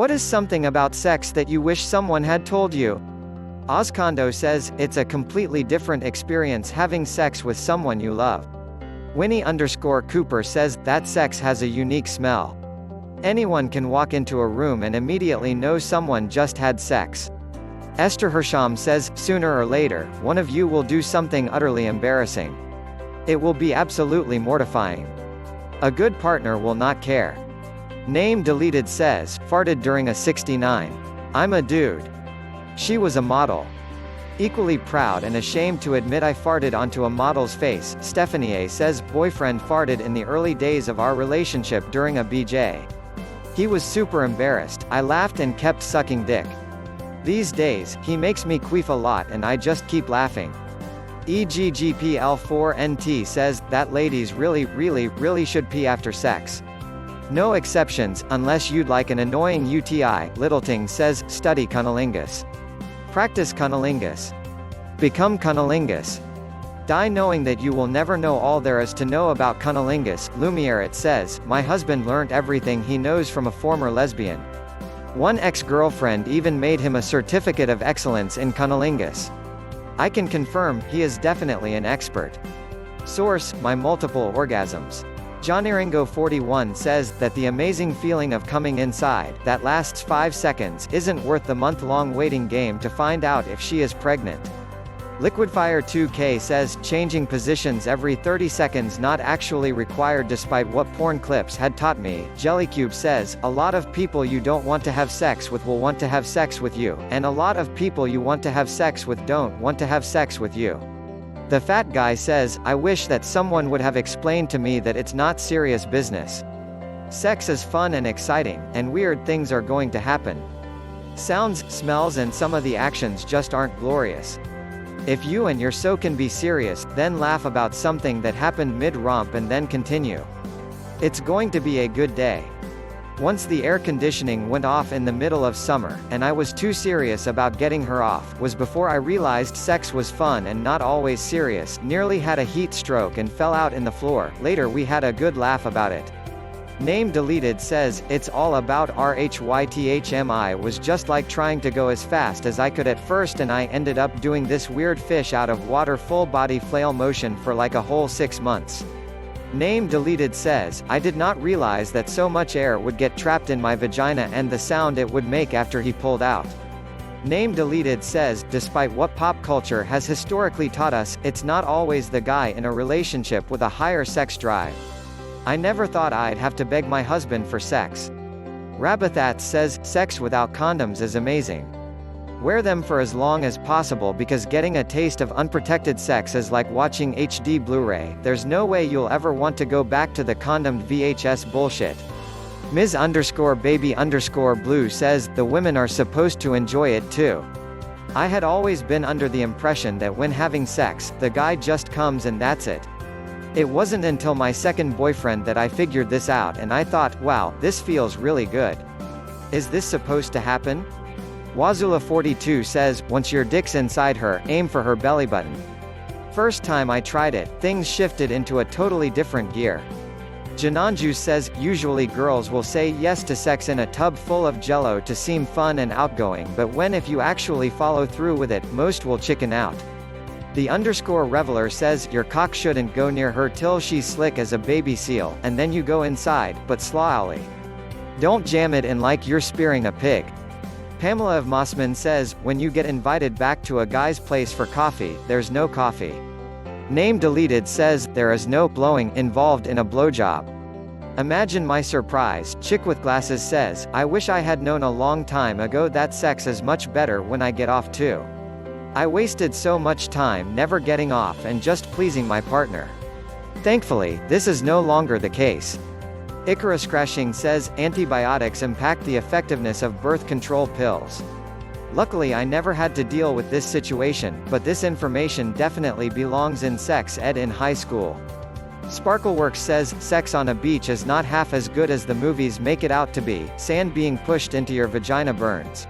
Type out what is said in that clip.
What is something about sex that you wish someone had told you? Ozcondo says, it's a completely different experience having sex with someone you love. Winnie_Cooper says, that sex has a unique smell. Anyone can walk into a room and immediately know someone just had sex. Esther Hersham says, sooner or later, one of you will do something utterly embarrassing. It will be absolutely mortifying. A good partner will not care. Name deleted says, farted during a 69. I'm a dude. She was a model. Equally proud and ashamed to admit I farted onto a model's face, Stephanie A. says, boyfriend farted in the early days of our relationship during a BJ. He was super embarrassed, I laughed and kept sucking dick. These days, he makes me queef a lot and I just keep laughing. EGGPL4NT says, that ladies really should pee after sex. No exceptions, unless you'd like an annoying UTI, Littleton says, study cunnilingus. Practice cunnilingus. Become cunnilingus. Die knowing that you will never know all there is to know about cunnilingus, Lumiere it says, my husband learnt everything he knows from a former lesbian. One ex-girlfriend even made him a certificate of excellence in cunnilingus. I can confirm, he is definitely an expert. Source, my multiple orgasms. Johniringo41 says, that the amazing feeling of coming inside, that lasts 5 seconds, isn't worth the month-long waiting game to find out if she is pregnant. Liquidfire2K says, changing positions every 30 seconds not actually required despite what porn clips had taught me. Jellycube says, a lot of people you don't want to have sex with will want to have sex with you, and a lot of people you want to have sex with don't want to have sex with you. The fat guy says, I wish that someone would have explained to me that it's not serious business. Sex is fun and exciting, and weird things are going to happen. Sounds, smells and some of the actions just aren't glorious. If you and your so can be serious, then laugh about something that happened mid-romp and then continue. It's going to be a good day. Once the air conditioning went off in the middle of summer, and I was too serious about getting her off, was before I realized sex was fun and not always serious, nearly had a heat stroke and fell out in the floor, later we had a good laugh about it. Name deleted says, it's all about RHYTHMI was just like trying to go as fast as I could at first and I ended up doing this weird fish out of water full body flail motion for like a whole 6 months. Name deleted says, I did not realize that so much air would get trapped in my vagina and the sound it would make after he pulled out. Name deleted says, despite what pop culture has historically taught us, it's not always the guy in a relationship with a higher sex drive. I never thought I'd have to beg my husband for sex. Rabathat says, sex without condoms is amazing. Wear them for as long as possible because getting a taste of unprotected sex is like watching HD Blu-ray, there's no way you'll ever want to go back to the condomed VHS bullshit. Ms_baby_blue says, the women are supposed to enjoy it too. I had always been under the impression that when having sex, the guy just comes and that's it. It wasn't until my second boyfriend that I figured this out and I thought, wow, this feels really good. Is this supposed to happen? Wazula42 says, once your dick's inside her, aim for her belly button. First time I tried it, things shifted into a totally different gear. Jananju says, usually girls will say yes to sex in a tub full of jello to seem fun and outgoing, but if you actually follow through with it, most will chicken out. The_reveler says, your cock shouldn't go near her till she's slick as a baby seal, and then you go inside, but slowly. Don't jam it in like you're spearing a pig. Pamela of Mossman says, when you get invited back to a guy's place for coffee, there's no coffee. Name deleted says, there is no blowing involved in a blowjob. Imagine my surprise, chick with glasses says, I wish I had known a long time ago that sex is much better when I get off too. I wasted so much time never getting off and just pleasing my partner. Thankfully, this is no longer the case. Icarus Crashing says, antibiotics impact the effectiveness of birth control pills. Luckily I never had to deal with this situation, but this information definitely belongs in sex ed in high school. Sparkleworks says, sex on a beach is not half as good as the movies make it out to be, sand being pushed into your vagina burns.